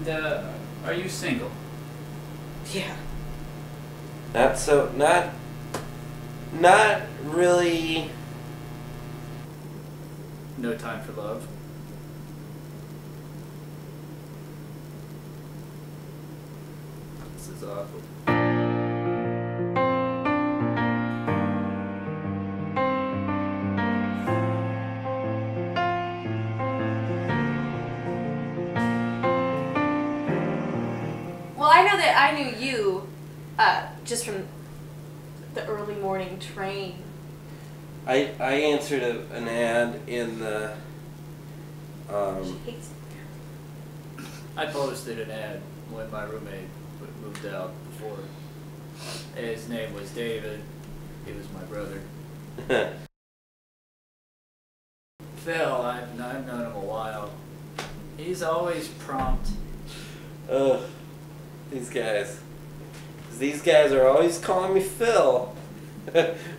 And are you single? Yeah. Not really. No time for love? This is awful. Well, I know that I knew you just from the early morning train. I answered an ad in the. She hates me. I posted an ad when my roommate moved out before. His name was David. He was my brother. Phil, I've known him a while. He's always prompt. Ugh, these guys. These guys are always calling me Phil.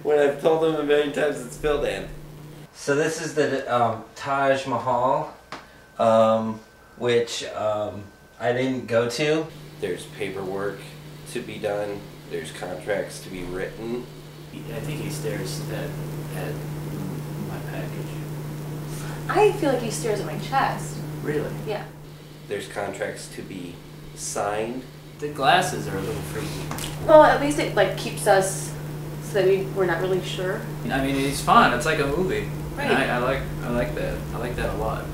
When I've told them a million times it's Phil Dan. So this is the Taj Mahal, which I didn't go to. There's paperwork to be done. There's contracts to be written. I think he stares at my package. I feel like he stares at my chest. Really? Yeah. There's contracts to be signed. The glasses are a little freaky. Well, at least it like keeps us so that we're not really sure. I mean, it's fun. It's like a movie. Right. And I like that. I like that a lot.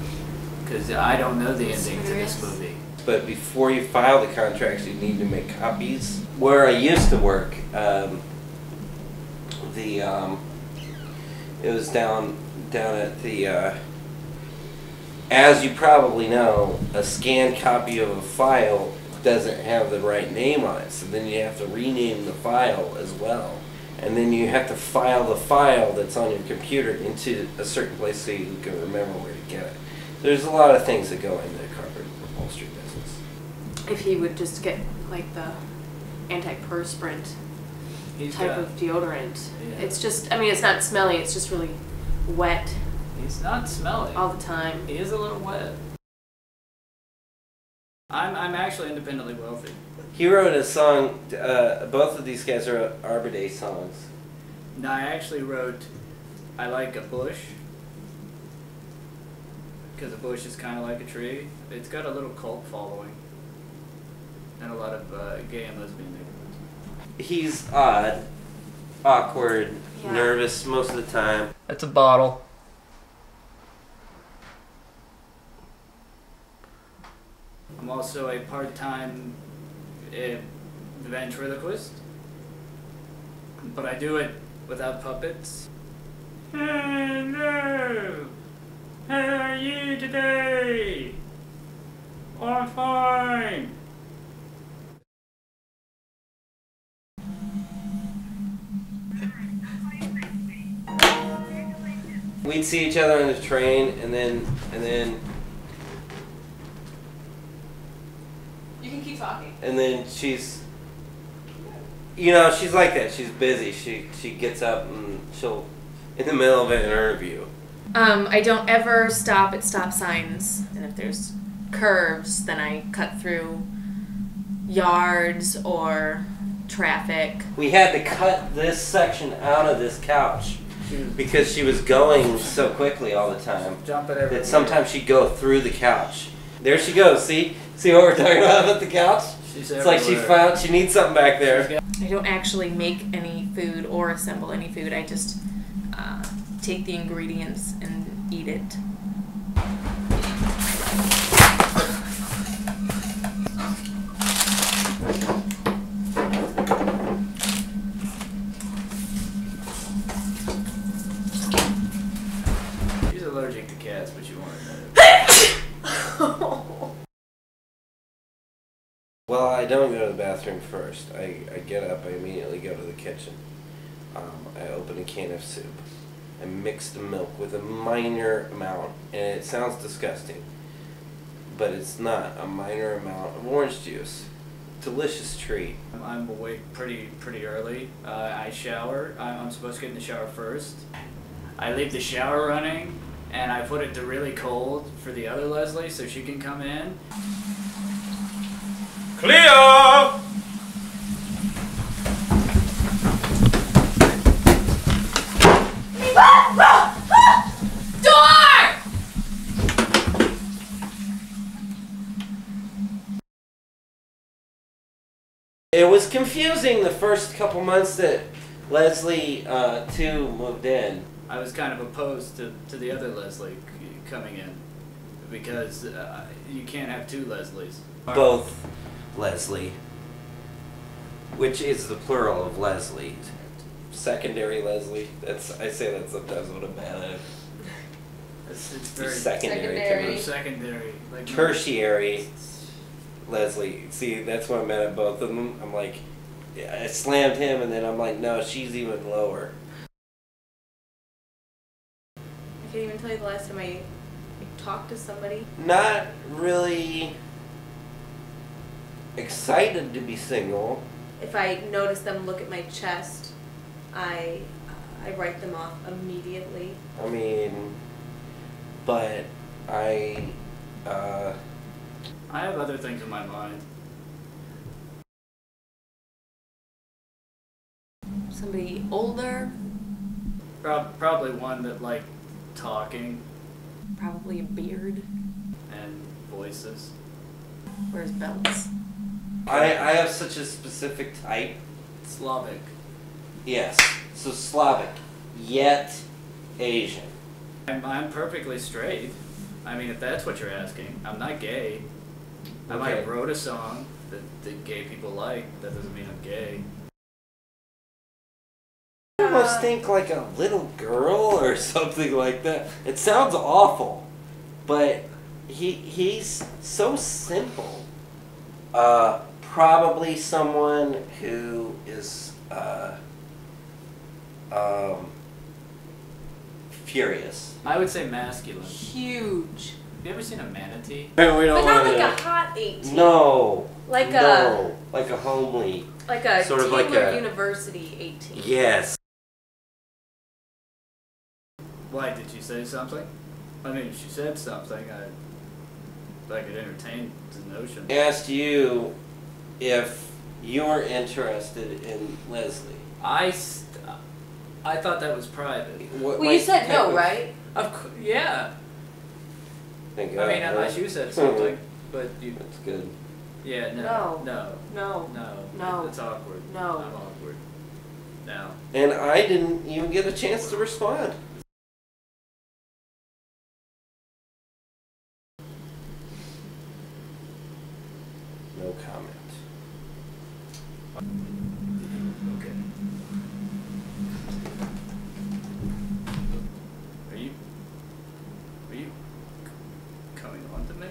Because I don't know the ending to this movie. But before you file the contracts, you need to make copies. Where I used to work, it was down at the. As you probably know, a scanned copy of a file doesn't have the right name on it, so then you have to rename the file as well. And then you have to file the file that's on your computer into a certain place so you can remember where to get it. There's a lot of things that go into the carpet upholstery business. If he would just get like the antiperspirant type of deodorant. Yeah. It's just, I mean, it's not smelly, it's just really wet He's not smelly. all the time. He is a little wet. I'm actually independently wealthy. He wrote a song, both of these guys wrote Arbor Day songs. No, I actually wrote I Like a Bush. Because a bush is kind of like a tree. It's got a little cult following. And a lot of gay and lesbian neighborhoods. He's odd, awkward, Yeah. nervous most of the time. That's a bottle. I'm also a part-time ventriloquist, but I do it without puppets. Hello! How are you today? I'm fine! We'd see each other on the train, and then You can keep talking. she's, you know, she's like that. She's busy. She gets up and she'll, in the middle of an interview. I don't ever stop at stop signs, and if there's curves, then I cut through yards or traffic. We had to cut this section out of this couch because she was going so quickly all the time Jumping everywhere. that sometimes she'd go through the couch. There she goes. See what we're talking about at the couch? She's It's like she needs something back there. I don't actually make any food or assemble any food. I just take the ingredients and eat it. She's allergic to cats, but you want to know. Well, I don't go to the bathroom first. I get up, I immediately go to the kitchen. I open a can of soup. I mix the milk with a minor amount, and it sounds disgusting, but it's not. A minor amount of orange juice. Delicious treat. I'm awake pretty early. I shower. I'm supposed to get in the shower first. I leave the shower running, and I put it to really cold for the other Leslie so she can come in. Cleo! Door! It was confusing the first couple months that Leslie too moved in. I was kind of opposed to the other Leslie coming in because you can't have two Leslies. Both Leslie, which is the plural of Leslie. Secondary Leslie. I say that sometimes when I'm mad at it. It's very Secondary. Secondary. secondary. Like Tertiary Leslie. See, that's why I'm mad at both of them. I'm like, I slammed him, and then I'm like, no, she's even lower. I can't even tell you the last time I talked to somebody. Not really excited to be single. If I notice them look at my chest, I write them off immediately. I mean, but I have other things in my mind. Somebody older, Probably one that liked talking probably a beard, and voices. wears belts. I have such a specific type. Slavic. Yes. So Slavic, yet Asian. I'm perfectly straight. I mean, if that's what you're asking, I'm not gay. I might have wrote a song that gay people like. That doesn't mean I'm gay. I almost think like a little girl or something like that. It sounds awful, but he's so simple. Probably someone who is furious. I would say masculine. Huge. Have you ever seen a manatee? We don't But not wanna- like a hot 18. No. Like no. Like a homely. like a Sort of Taylor like a- University 18. Yes. Why, did she say something? I mean, if she said something, I could entertain the notion. Asked you if you were interested in Leslie. I thought that was private. What, Well, you like, said type no, of- right? Yeah. Thank I God. mean, unless you said something, but you. That's good. Yeah, No. no, No. No. It's awkward. No. I'm awkward. No. And I didn't even get a chance to respond. No comment. Okay. Are you coming on to me?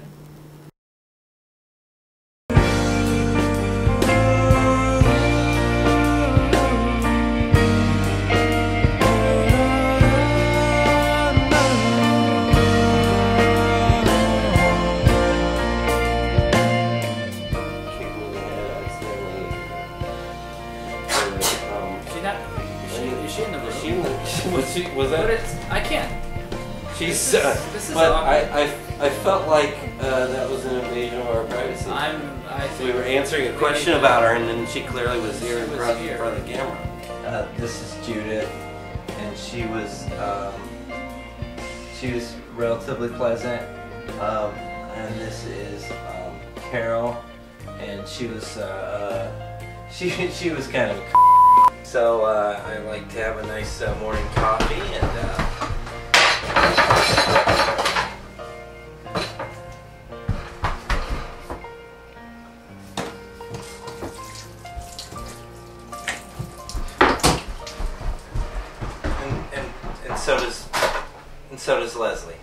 Keep moving ahead. She's not. Is she in the room? Was But that? it's. I can't. She's. This is but awkward. I felt like that was an invasion of our privacy. I We think were answering a question about her, and then she clearly was here in front of the camera. This is Judith, and she was relatively pleasant. And this is Carol, and she was she was kind of. So I like to have a nice morning coffee, and and so does Leslie.